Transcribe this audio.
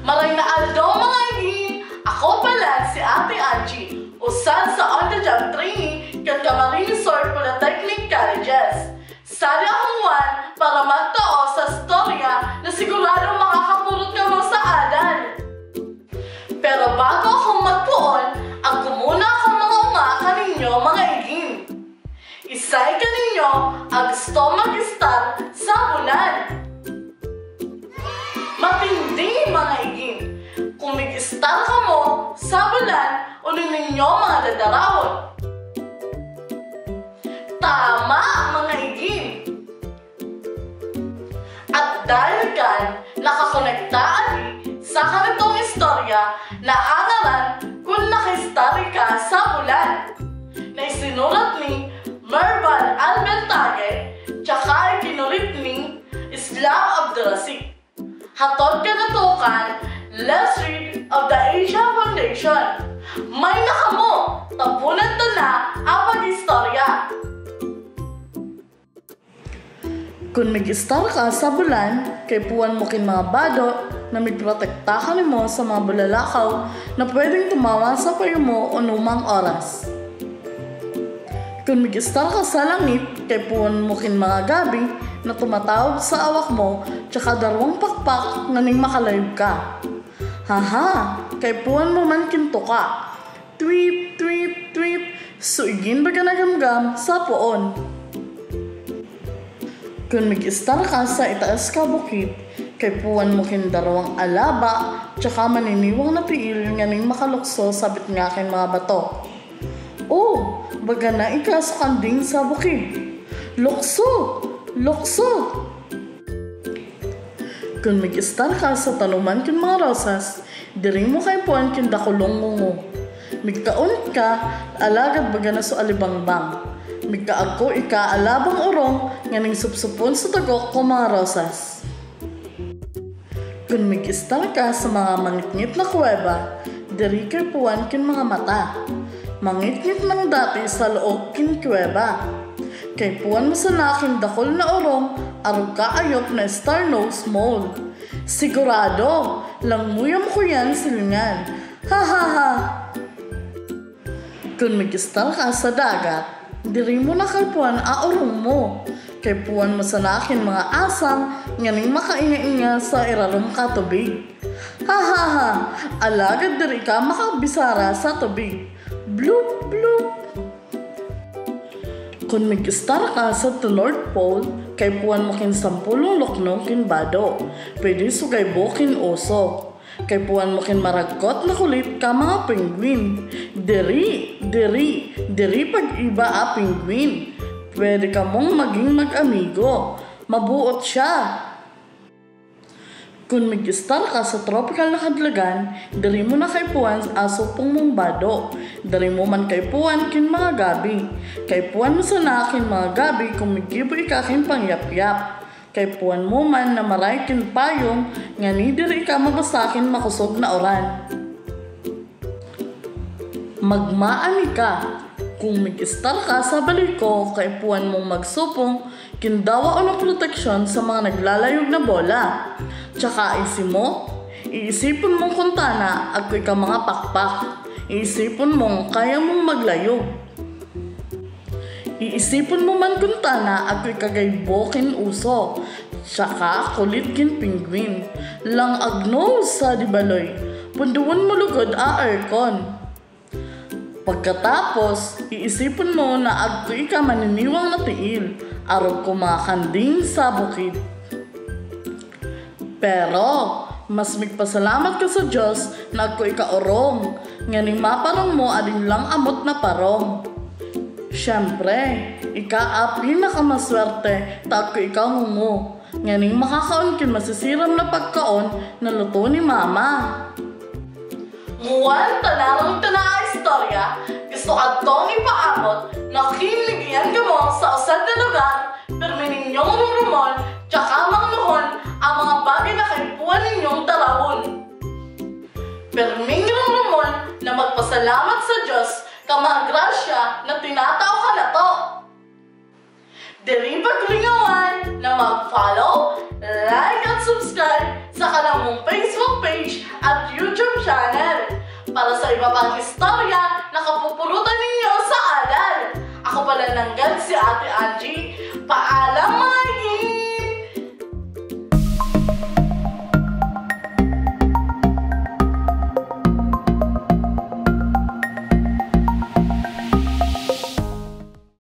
Maray na aldo mga igin, ako pala si Ate Angie, usan sa on-the-job training kan Camarines Resort Polytechnic Colleges. Sali akong one para magtao sa storya na sigurado makakapurot ka mo sa adal. Pero bago akong magpuon, ang kumuna akong mga unga kaninyo mga igin. Isay kaninyo ang gusto mag-star sa bulan. Matindi mga igin. Kung mag-star ka mo sa bulan, unin ninyo mga dadarawon. Tama mga igin. At dahil kan, nakakonektaan sa kanitong istorya na angalan kung nakistar ka sa bulan na isinulat ni Mervan Albertage tsaka ikinulit ni Islam Abdurrasik. Hatod ka natukan, let's read of the Asia Foundation. May nakamo, tapunan to na ang pag-istorya. Kung mag-star ka sa bulan, kay puwan mo kin mga bado na magprotektahan mo sa mga bulalakaw na pwedeng tumawa sa payo mo o numang oras. Kung mag-star ka sa langit, kay puwan mo kin mga gabi na tumatawag sa awak mo tsaka darwang pakpak nga ning makalayog ka. Haha, kay puwan mo man kinto ka. Tweet, tweet, tweet, suigin ba ka nagamgam sa puon. Kung mag-star ka sa itaas ka bukid, kay puwan mo kin darwang alaba tsaka maniniwang na tiil nga ning makalukso sabit nga kin mga bato. Oh, baga na ika sa kanding sa bukid. Lukso! Lukso! Kung mag-star ka sa tanuman kin mga rosas, diri mo kay puwan kin dakulong mo. Migkaon ka, alagad baga na so alibangbang. Migkaagko ika alabang urong nga ning supsupon sa tagok ko mga rosas. Kung mag-star ka sa mga mangitngit na kuweba, diri kay puwan kin mga mata. Mangitngit ng dati sa loob kin kuweba. Kay puwan mo sa naking dakol na urong, arog ka ayok na star nose mole. Sigurado, lang muyam ko yan silingan. Ha ha ha! Kung mag-star ka sa dagat, diri mo na kay puwan aurong mo. Kay puwan mo sa nakin mga asang nga ning makainga-inga sa irarom ka tubig. Ha ha ha! Alagad diri ka makabisara sa tubig. Bloop bloop! Kung mag-star ka sa the North Pole, kay puwan mo kin 10 loknong kin bado. Pwede sugay bo kin oso. Kay puwan mo kin maragkot na kulit ka mga penguin. Diri pag-iba a penguin. Pwede ka mong maging mag-amigo. Mabuot siya. Kung mag-star ka sa tropical na kadlagan, diri mo na kay puwan aso pong mong bado. Diri mo man kay puwan kin mga gabi. Kay puwan mo sa nakin mga gabi kung magibo ikakin pangyap-yap. Kay puwan mo man na maray kin payong nga ni diri ka mabasakin makusog na oran. Magmaani ka. Kung mag-star ka sa baliko, kay puwan mong magsupong kindawa o ng proteksyon sa mga naglalayog na bola. Tsaka iisipon mong kuntana at ka mga pakpak. Iisipon mong kaya mong maglayog. Iisipon mo man kuntana at kagaybokin uso. Tsaka kulit kin penguin. Lang agno sa dibaloy. Punduan mo lugod a aircon. Pagkatapos, iisipon mo na agtoy ka maniniwang na tiil. Arog kumakanding sa bukid. Pero, mas migpasalamat ka sa Diyos na agtoy ka orong. Nga ning maparong mo ading lang amot na parong. Siyempre, ika a pinakamaswerte ta agtoy ikaw mo. Nga ning makakaon kin masisiram na pagkaon na luto ni mama. Muwan tanarong tana istorya, gusto ka tong ipaamot na kinligyan ka mo sa usad na lugar, pero ninyong rumrumon, tsaka mangluhon ang mga bagay na kaipuan ninyong tarawon. Pero ninyong rumrumon na magpasalamat sa Diyos ka mga grasya na tinatao ka na to. Diri paglingawan na mag-follow, like at subscribe sa kanilang Facebook page at YouTube channel. Para sa iba pang istorya na kapupurutan ninyo sa aral. Ako pala nanggan si Ate Angie. Paalam mga